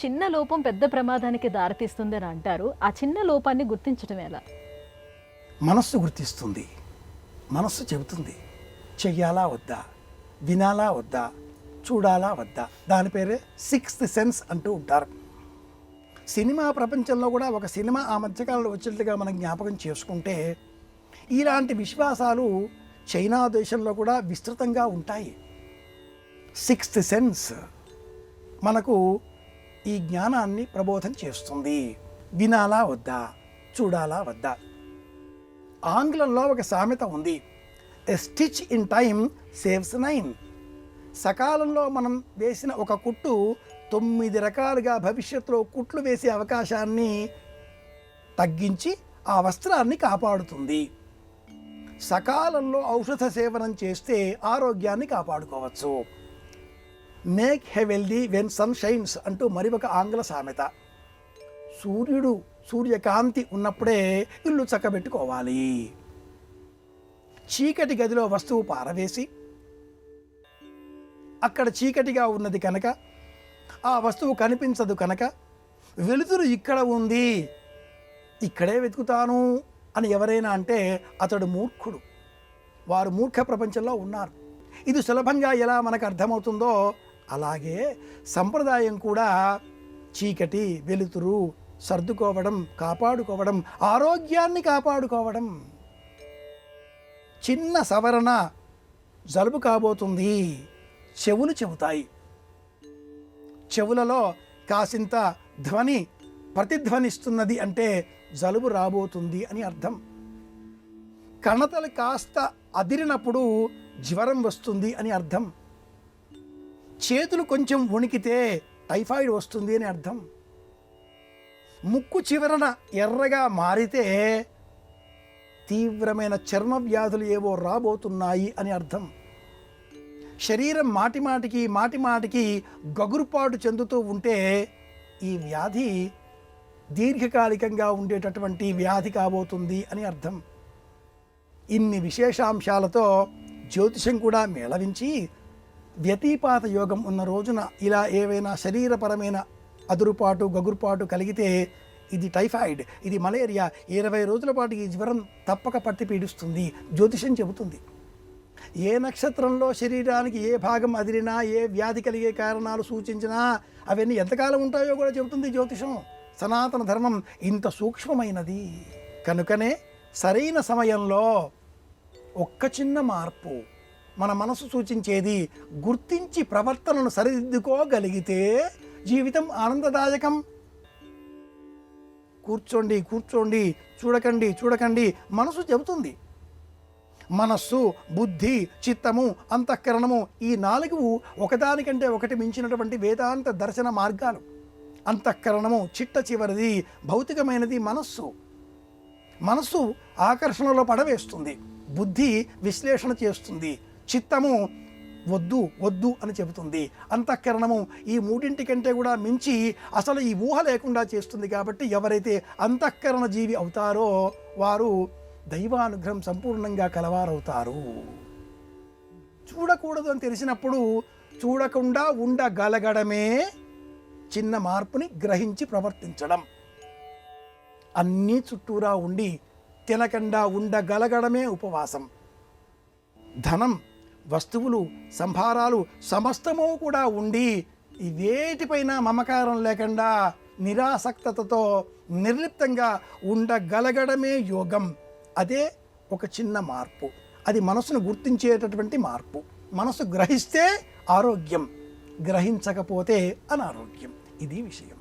చిన్న లోపం పెద్ద ప్రమాదానికి దారితీస్తుంది అని అంటారు. ఆ చిన్న లోపాన్ని గుర్తించడం ఎలా? మనస్సు గుర్తిస్తుంది. మనస్సు చెబుతుంది చెయ్యాలా వద్దా, వినాలా వద్దా, చూడాలా వద్దా. దాని పేరే సిక్స్త్ సెన్స్ అంటూ ఉంటారు. సినిమా ప్రపంచంలో కూడా ఒక సినిమా ఆ మధ్యకాలంలో వచ్చినట్లుగా మనం జ్ఞాపకం చేసుకుంటే ఇలాంటి విశ్వాసాలు చైనా దేశంలో కూడా విస్తృతంగా ఉంటాయి. సిక్స్త్ సెన్స్ మనకు ఈ జ్ఞానాన్ని ప్రబోధం చేస్తుంది. వినాలా వద్దా, చూడాలా వద్దా. ఆంగ్లంలో ఒక సామెత ఉంది, ఎ స్టిచ్ ఇన్ టైమ్ సేవ్స్ 9. సకాలంలో మనం వేసిన ఒక కుట్టు 9 రకాలుగా భవిష్యత్తులో కుట్లు వేసే అవకాశాన్ని తగ్గించి ఆ వస్త్రాన్ని కాపాడుతుంది. సకాలంలో ఔషధ సేవనం చేస్తే ఆరోగ్యాన్ని కాపాడుకోవచ్చు. మేక్ హెవెల్దీ వెన్ సన్ షైన్స్ అంటూ మరి ఒక ఆంగ్ల సామెత. సూర్యకాంతి ఉన్నప్పుడే ఇల్లు చక్కబెట్టుకోవాలి. చీకటి గదిలో వస్తువు పారవేసి అక్కడ చీకటిగా ఉన్నది కనుక ఆ వస్తువు కనిపించదు కనుక వెలుతురు ఇక్కడ ఉంది, ఇక్కడే వెతుకుతాను అని ఎవరైనా అంటే అతడు మూర్ఖుడు. వారు మూర్ఖ ప్రపంచంలో ఉన్నారు. ఇది సులభంగా ఎలా మనకు అర్థమవుతుందో అలాగే సంప్రదాయం కూడా చీకటి వెలుతురు సర్దుకోవడం, కాపాడుకోవడం, ఆరోగ్యాన్ని కాపాడుకోవడం. చిన్న సవరణ జలుబు కాబోతుంది, చెవులు చెబుతాయి. చెవులలో కాసింత ధ్వని ప్రతిధ్వనిస్తున్నది అంటే జలుబు రాబోతుంది అని అర్థం. కణతలు కాస్త అదిరినప్పుడు జ్వరం వస్తుంది అని అర్థం. చేతులు కొంచెం వణికితే టైఫాయిడ్ వస్తుంది అని అర్థం. ముక్కు చివరన ఎర్రగా మారితే తీవ్రమైన చర్మ వ్యాధులు ఏవో రాబోతున్నాయి అని అర్థం. శరీరం మాటిమాటికి గగురుపాటు చెందుతూ ఉంటే ఈ వ్యాధి దీర్ఘకాలికంగా ఉండేటటువంటి వ్యాధి కాబోతుంది అని అర్థం. ఇన్ని విశేషాంశాలతో జ్యోతిషం కూడా మేళవించి వ్యతిపాత యోగం ఉన్న రోజున ఇలా ఏవైనా శరీరపరమైన అదురుపాటు గగురుపాటు కలిగితే ఇది టైఫాయిడ్, ఇది మలేరియా, 20 రోజుల పాటు ఈ జ్వరం తప్పక పట్టి పీడిస్తుంది జ్యోతిషం చెబుతుంది. ఏ నక్షత్రంలో శరీరానికి ఏ భాగం అదిరినా, ఏ వ్యాధి కలిగే కారణాలు సూచించినా అవన్నీ ఎంతకాలం ఉంటాయో కూడా చెబుతుంది జ్యోతిషం. సనాతన ధర్మం ఇంత సూక్ష్మమైనది కనుకనే సరైన సమయంలో ఒక్క చిన్న మార్పు మన మనసు సూచించేది గుర్తించి ప్రవర్తనను సరిదిద్దుకోగలిగితే జీవితం ఆనందదాయకం. కూర్చోండి, చూడకండి మనసు చెబుతుంది. మనస్సు, బుద్ధి, చిత్తము, అంతఃకరణము ఈ 4 ఒకదానికంటే ఒకటి మించినటువంటి వేదాంత దర్శన మార్గాలు. అంతఃకరణము చిట్ట చివరిది, భౌతికమైనది మనస్సు. మనస్సు ఆకర్షణలో పడవేస్తుంది, బుద్ధి విశ్లేషణ చేస్తుంది, చిత్తము వద్దు అని చెబుతుంది, అంతఃకరణము ఈ 3 కంటే కూడా మించి అసలు ఈ ఊహ లేకుండా చేస్తుంది. కాబట్టి ఎవరైతే అంతఃకరణ జీవి అవుతారో వారు దైవానుగ్రహం సంపూర్ణంగా కలవారవుతారు. చూడకూడదు అని తెలిసినప్పుడు చూడకుండా ఉండగలగడమే చిన్న మార్పుని గ్రహించి ప్రవర్తించడం. అన్నీ చుట్టూరా ఉండి తినకుండా ఉండగలగడమే ఉపవాసం. ధనం, వస్తువులు, సంభారాలు సమస్తము కూడా ఉండి వేటిపైన మమకారం లేకుండా నిరాసక్తతతో నిర్లిప్తంగా ఉండగలగడమే యోగం. అదే ఒక చిన్న మార్పు. అది మనసును గుర్తించేటటువంటి మార్పు. మనసు గ్రహిస్తే ఆరోగ్యం, గ్రహించకపోతే అనారోగ్యం. ఇది విషయం.